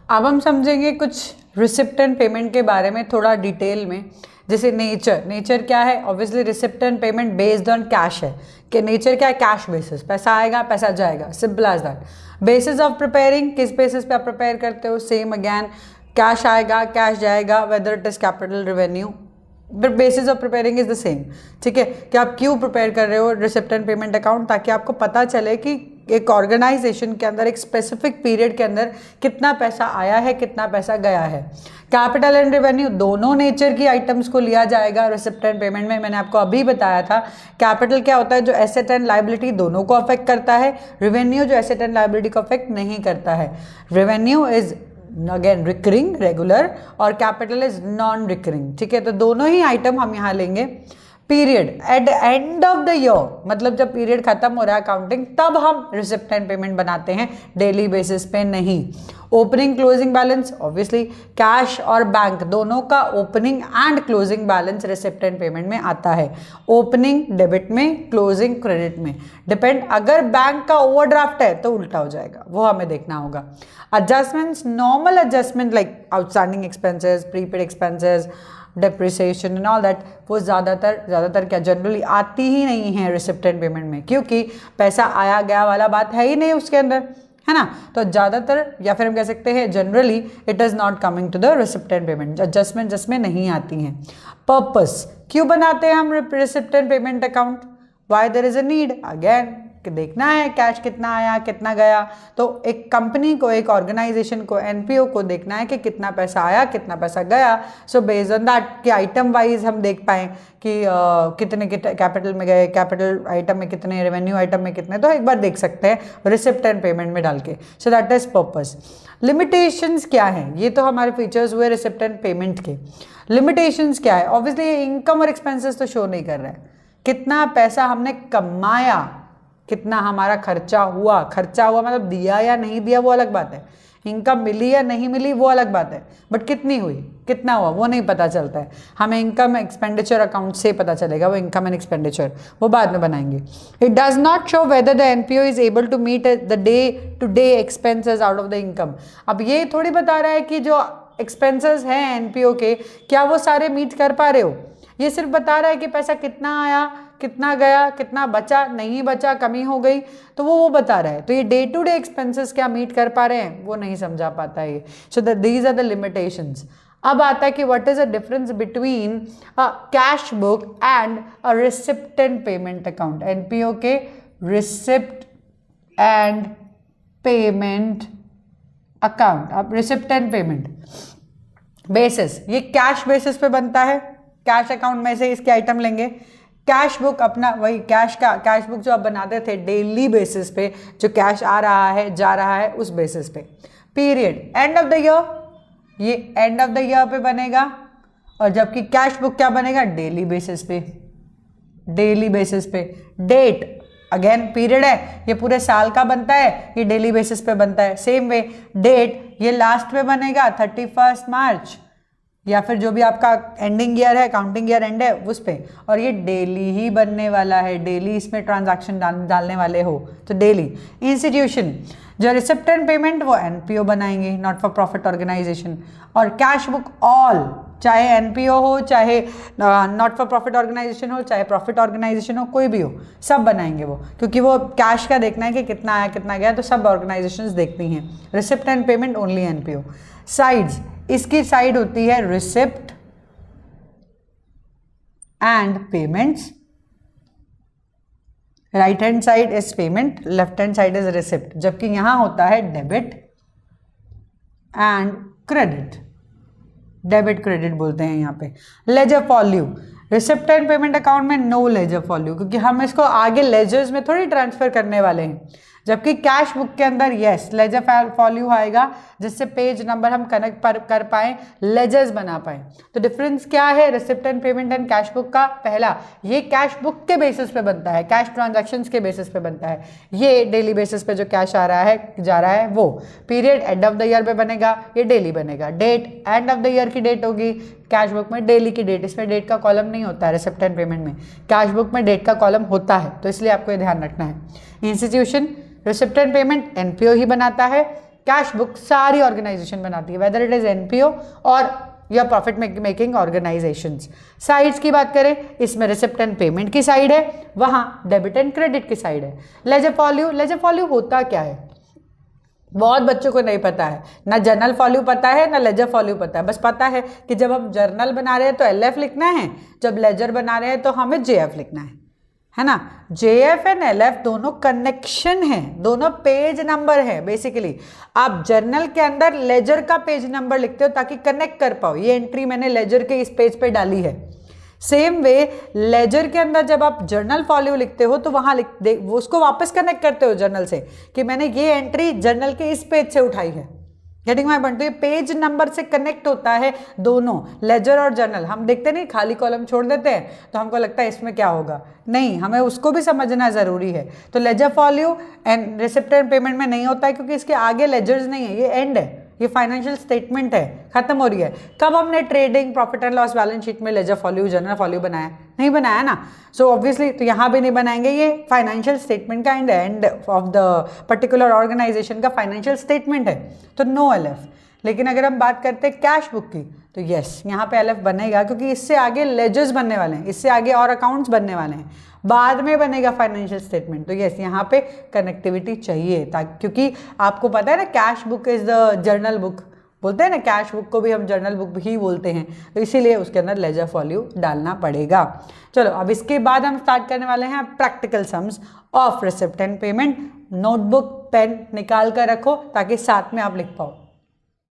अब हम समझेंगे कुछ रिसिप्ट एंड पेमेंट के बारे में थोड़ा डिटेल में। जैसे नेचर क्या है, obviously receipt and payment based on cash है कि नेचर क्या है, कैश बेसिस, पैसा आएगा पैसा जाएगा, simple as that. Basis of preparing, किस बेसिस पे आप प्रिपेयर करते हो, सेम अगैन, कैश आएगा कैश जाएगा, whether it is capital revenue, but basis of preparing is the same. ठीक है, कि आप क्यों प्रिपेयर कर रहे हो रिसिप्ट एंड पेमेंट अकाउंट, ताकि आपको पता चले कि एक ऑर्गेनाइजेशन के अंदर एक स्पेसिफिक पीरियड के अंदर कितना पैसा आया है कितना पैसा गया है। कैपिटल एंड रेवेन्यू दोनों नेचर की आइटम्स को लिया जाएगा रिसिप्ट एंड पेमेंट में। मैंने आपको अभी बताया था कैपिटल क्या होता है, जो एसेट एंड लायबिलिटी दोनों को अफेक्ट करता है, रेवेन्यू जो एसेट एंड लायबिलिटी को अफेक्ट नहीं करता है। Revenue is again recurring regular और कैपिटल इज नॉन रिकरिंग। ठीक है, तो दोनों ही आइटम हम यहाँ लेंगे। Period at the end of the year, मतलब जब पीरियड खत्म हो रहा है अकाउंटिंग, तब हम रिसिप्ट एंड पेमेंट बनाते हैं, डेली बेसिस पे नहीं। Opening closing balance, obviously cash और बैंक दोनों का opening and closing balance receipt and payment में आता है। ओपनिंग डेबिट में, क्लोजिंग क्रेडिट में, डिपेंड। अगर बैंक का ओवरड्राफ्ट है तो उल्टा हो जाएगा, वो हमें देखना होगा। Adjustments, normal adjustment like outstanding expenses, prepaid expenses, depreciation and all that, वो ज़्यादातर क्या जनरली आती ही नहीं है रिसिप्ट एंड पेमेंट में, क्योंकि पैसा आया गया वाला बात है ही नहीं उसके अंदर, है ना। तो ज़्यादातर, या फिर हम कह सकते हैं generally, it is not coming to the receipt and payment, adjustment जिसमें नहीं आती हैं। पर्पस, क्यों बनाते हैं हम receipt and payment account, why there is a need, again कि देखना है कैश कितना आया कितना गया। तो एक कंपनी को, एक ऑर्गेनाइजेशन को, एनपीओ को देखना है कि कितना पैसा आया कितना पैसा गया। सो बेस्ड ऑन दैट कि आइटम वाइज हम देख पाएँ कि कितने कैपिटल में गए, कैपिटल आइटम में कितने, रेवेन्यू आइटम में कितने, तो एक बार देख सकते हैं रिसिप्ट एंड पेमेंट में डाल के। So that is purpose. Limitations क्या हैं, ये तो हमारे फीचर्स हुए रिसिप्ट एंड पेमेंट के। लिमिटेशंस क्या है, ऑब्वियसली इनकम और एक्सपेंसेस तो शो नहीं कर रहे हैं, कितना पैसा हमने कमाया, कितना हमारा खर्चा हुआ मतलब दिया या नहीं दिया वो अलग बात है, इनकम मिली या नहीं मिली वो अलग बात है, बट कितनी हुई कितना हुआ वो नहीं पता चलता है। हमें इनकम एक्सपेंडिचर अकाउंट से पता चलेगा, वो इनकम एंड एक्सपेंडिचर वो बाद में बनाएंगे। It does not show whether the NPO is able to meet the day to day expenses out of the income. अब ये थोड़ी बता रहा है कि जो एक्सपेंसेस हैं एनपीओ के, क्या वो सारे मीट कर पा रहे हो, ये सिर्फ बता रहा है कि पैसा कितना आया कितना गया, कितना बचा नहीं बचा, कमी हो गई, तो वो बता रहा है। तो ये डे टू डे एक्सपेंसेस क्या मीट कर पा रहे हैं वो नहीं समझा पाता है। So these are the limitations. अब आता है कि what is the difference between a cash book and a receipt and payment account. NPO के रिसिप्ट एंड पेमेंट अकाउंट। अब रिसिप्ट एंड पेमेंट बेसिस, ये कैश बेसिस पे बनता है, कैश अकाउंट में से इसके आइटम लेंगे। कैश बुक अपना वही कैश बुक जो आप बनाते थे डेली बेसिस पे, जो कैश आ रहा है जा रहा है उस बेसिस पे। Period end of the year, ये एंड ऑफ द ईयर पे बनेगा, और जबकि कैश बुक क्या बनेगा डेली बेसिस पे, डेली बेसिस पे। डेट अगेन पीरियड है, ये पूरे साल का बनता है, ये डेली बेसिस पे बनता है। सेम वे डेट, ये लास्ट पे बनेगा 31 मार्च, या फिर जो भी आपका एंडिंग ईयर है, काउंटिंग ईयर एंड है उस पे, और ये डेली ही बनने वाला है, डेली इसमें ट्रांजैक्शन डालने वाले हो तो डेली। इंस्टीट्यूशन, जो रिसिप्ट एंड पेमेंट वो एनपीओ बनाएंगे, नॉट फॉर प्रॉफिट ऑर्गेनाइजेशन। और कैश बुक ऑल, चाहे एनपीओ हो, चाहे नॉट फॉर प्रॉफिट ऑर्गेनाइजेशन हो, चाहे प्रॉफिट ऑर्गेनाइजेशन हो, कोई भी हो, सब बनाएंगे वो, क्योंकि वो कैश का देखना है कि कितना आया कितना गया, तो सब ऑर्गेनाइजेशंस देखती हैं। Receipt and payment only NPO. Sides, इसकी साइड होती है receipt and payments, right hand side is payment, left hand side is receipt, जबकि यहां होता है debit and credit, debit credit बोलते हैं यहाँ पे। Ledger folio, receipt and payment account में नो लेजर फॉल्यू, क्योंकि हम इसको आगे लेजर्स में थोड़ी ट्रांसफर करने वाले हैं, जबकि कैश बुक के अंदर यस लेजर फॉल्यू आएगा, जिससे पेज नंबर हम कनेक्ट कर पाएँ, लेजर्स बना पाएँ। तो डिफरेंस क्या है receipt and payment and cash book का? पहला, ये कैश बुक के बेसिस पे बनता है, कैश ट्रांजैक्शंस के बेसिस पे बनता है, ये डेली बेसिस पे जो कैश आ रहा है जा रहा है वो। Period end of the year पे बनेगा, ये डेली बनेगा। Date end of the year की डेट होगी, कैश बुक में डेली की डेट, इसमें डेट का कॉलम नहीं होता है रिसिप्ट एंड पेमेंट में, कैश बुक में डेट का कॉलम होता है, तो इसलिए आपको ये ध्यान रखना है। Institution, receipt and payment NPO ही बनाता है, कैश बुक सारी ऑर्गेनाइजेशन बनाती है, वेदर इट इज एनपीओ और या प्रॉफिट मेकिंग ऑर्गेनाइजेशंस। साइड्स की बात करें, इसमें रिसिप्ट एंड पेमेंट की साइड है, वहां डेबिट एंड क्रेडिट की साइड है। लेजर फॉल्यू होता क्या है, बहुत बच्चों को नहीं पता है, ना जर्नल फॉल्यू पता है ना लेजर फॉल्यू पता है। बस पता है कि जब हम जर्नल बना रहे हैं तो एलएफ लिखना है, जब लेजर बना रहे हैं तो हमें जेएफ लिखना है ना। जेएफ एंड एलएफ दोनों कनेक्शन है, दोनों पेज नंबर है बेसिकली। आप जर्नल के अंदर लेजर का पेज नंबर लिखते हो ताकि कनेक्ट कर पाओ, ये एंट्री मैंने लेजर के इस पेज पे डाली है। सेम वे लेजर के अंदर जब आप जर्नल फॉल्यू लिखते हो तो वहां उसको वापस कनेक्ट करते हो जर्नल से कि मैंने ये एंट्री जर्नल के इस पेज से उठाई है। Getting my point. तो ये पेज नंबर से कनेक्ट होता है दोनों, लेजर और जर्नल। हम देखते नहीं, खाली कॉलम छोड़ देते हैं तो हमको लगता है इसमें क्या होगा, नहीं, हमें उसको भी समझना जरूरी है। तो ledger folio and receipt and payment में नहीं होता है क्योंकि इसके आगे लेजर्स नहीं है, ये एंड है, ये फाइनेंशियल स्टेटमेंट है, खत्म हो रही है। कब हमने trading profit and loss balance sheet में लेजर फॉल्यू जर्नल फॉल्यू बनाया, नहीं बनाया ना। सो ऑब्वियसली तो यहाँ भी नहीं बनाएंगे, ये फाइनेंशियल स्टेटमेंट का end of the particular organisation का फाइनेंशियल स्टेटमेंट है, तो नो एलएफ। लेकिन अगर हम बात करते हैं कैश बुक की तो यस, यहाँ पे एलएफ बनेगा क्योंकि इससे आगे लेजर्स बनने वाले हैं, इससे आगे और अकाउंट्स बनने वाले हैं, बाद में बनेगा फाइनेंशियल स्टेटमेंट। तो यस, यहाँ पे कनेक्टिविटी चाहिए ताकि, क्योंकि आपको पता है ना cash book is the journal book, बोलते हैं ना कैश बुक को भी हम जर्नल बुक ही बोलते हैं, तो इसीलिए उसके अंदर लेजर फॉल्यू डालना पड़ेगा। चलो अब इसके बाद हम स्टार्ट करने वाले हैं practical sums of receipt and payment. Notebook pen निकाल कर रखो ताकि साथ में आप लिख पाओ।